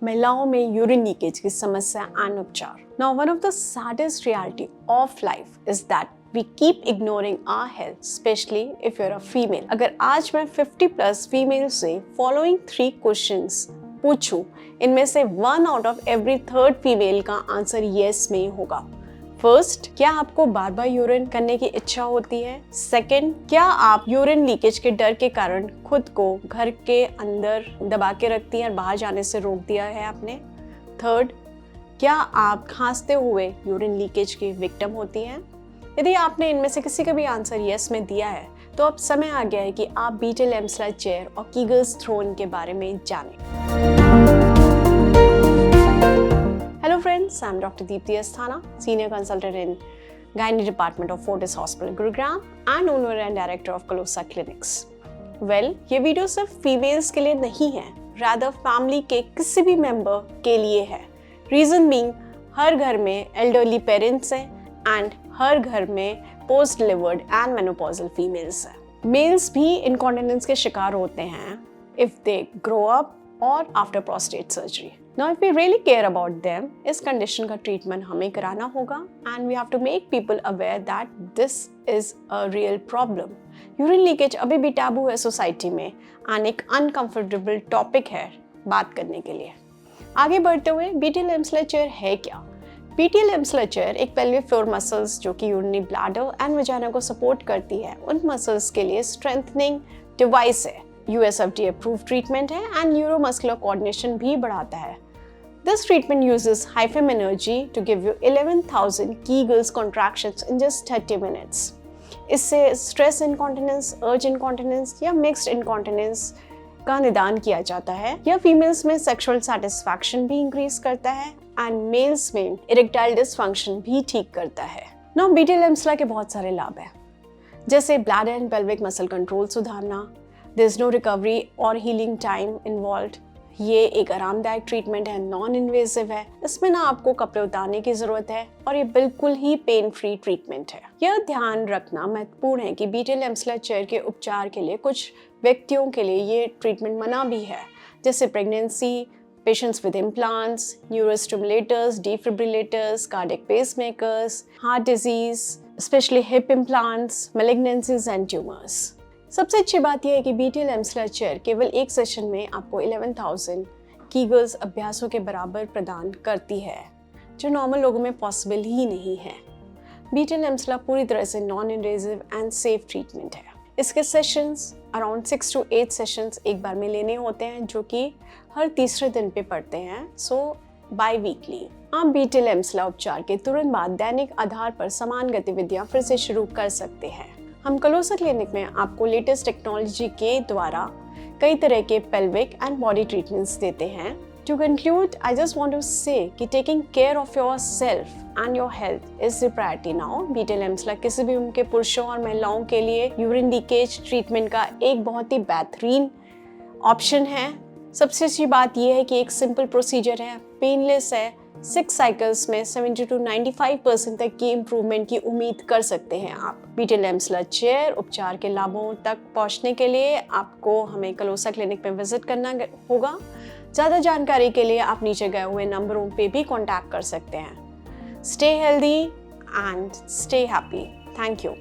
महिलाओं में urine leakage की समस्या एंड उपचार। Now one of the saddest reality of life is that we keep ignoring our health, especially if you're a female. अगर आज मैं 50 प्लस फीमेल से following 3 questions पूछूं, इनमें से 1 out of every 3rd female का आंसर yes में होगा। फर्स्ट, क्या आपको बार बार यूरिन करने की इच्छा होती है? सेकंड, क्या आप यूरिन लीकेज के डर के कारण खुद को घर के अंदर दबा के रखती हैं और बाहर जाने से रोक दिया है आपने? थर्ड, क्या आप खांसते हुए यूरिन लीकेज की विक्टिम होती हैं? यदि आपने इनमें से किसी का भी आंसर यस में दिया है तो अब समय आ गया है कि आप बीटल एम्सला चेयर और कीगल्स थ्रोन के बारे में जानें। Hello friends, I'm Dr. Deepthi Asthana, Senior Consultant in Gynae Department of Fortis Hospital, Gurugram and owner and Director of Colosa Clinics. Well, ये वीडियो सिर्फ फीमेल्स के लिए नहीं है, rather फैमिली के किसी भी मेंबर के लिए है। रीजन बीइंग, हर घर में एल्डरली पेरेंट्स हैं एंड हर घर में post delivered and menopausal females हैं। मेल्स भी इनकॉन्टिनेंस के शिकार होते हैं इफ दे ग्रो अप और after prostate surgery. Now, if we really care about them, इस कंडीशन का ट्रीटमेंट हमें कराना होगा and we have to make people aware that this is a real problem. Urine leakage अभी भी taboo है society में and एक अनकंफर्टेबल टॉपिक है बात करने के लिए। आगे बढ़ते हुए बीटल एम्सला चेयर है क्या? बीटल एम्सला चेयर एक पेल्विक फ्लोर मसल्स जो कि यूरिनरी ब्लैडर एंड वजाइना को सपोर्ट करती है, उन मसल्स के लिए स्ट्रेंथनिंग डिवाइस है। USFDA अप्रूव्ड ट्रीटमेंट है एंड न्यूरोमस्कुलर कोऑर्डिनेशन भी बढ़ाता है। This treatment uses HiFM energy to give you 11,000 Kegels contractions in just 30 minutes. इससे stress incontinence, urge incontinence या mixed incontinence का निदान किया जाता है। यह फीमेल्स में सेक्सुअल सेटिस्फैक्शन भी इंक्रीज करता है एंड मेल्स में इरेक्टाइल डिसफंक्शन भी ठीक करता है। नाउ बीटल एम्सला के बहुत सारे लाभ हैं, जैसे bladder and pelvic muscle control सुधारना, देयर इज नो रिकवरी और हीलिंग टाइम इन्वॉल्व्ड। ये एक आरामदायक ट्रीटमेंट है, नॉन इन्वेसिव है, इसमें ना आपको कपड़े उतारने की जरूरत है और ये बिल्कुल ही पेन फ्री ट्रीटमेंट है। यह ध्यान रखना महत्वपूर्ण है कि बीटल एम्सला चेयर के उपचार के लिए कुछ व्यक्तियों के लिए ये ट्रीटमेंट मना भी है, जैसे pregnancy, patients with implants, neurostimulators, defibrillators, cardiac pacemakers, heart disease, specially hip implants, malignancies and tumours. सबसे अच्छी बात यह है कि बीटल एम्सला चेयर केवल एक सेशन में आपको 11,000 कीगल्स अभ्यासों के बराबर प्रदान करती है, जो नॉर्मल लोगों में पॉसिबल ही नहीं है। बीटल एम्सला पूरी तरह से non invasive and safe treatment है। इसके सेशंस अराउंड 6 to 8 सेशंस एक बार में लेने होते हैं, जो कि हर तीसरे दिन पे पड़ते हैं, सो बाई वीकली। आप बीटल एम्सला उपचार के तुरंत बाद दैनिक आधार पर समान गतिविधियां फिर से शुरू कर सकते हैं। हम कलोसा क्लिनिक में आपको लेटेस्ट टेक्नोलॉजी के द्वारा कई तरह के पेल्विक एंड बॉडी ट्रीटमेंट्स देते हैं। To conclude, I just want to say कि taking care of yourself and your health is the priority now. बीटल एम्सला किसी भी उम्र के पुरुषों और महिलाओं के लिए यूरिन लीकेज ट्रीटमेंट का एक बहुत ही बेहतरीन ऑप्शन है। सबसे अच्छी बात यह है कि एक सिंपल प्रोसीजर है, पेनलेस है। 6 साइकिल्स में 70 to 95% तक की इम्प्रूवमेंट की उम्मीद कर सकते हैं आप। बीटल एम्सला चेयर उपचार के लाभों तक पहुंचने के लिए आपको हमें कलोसा क्लिनिक में विजिट करना होगा। ज़्यादा जानकारी के लिए आप नीचे गए हुए नंबरों पे भी कॉन्टैक्ट कर सकते हैं। Stay healthy and stay happy. Thank you.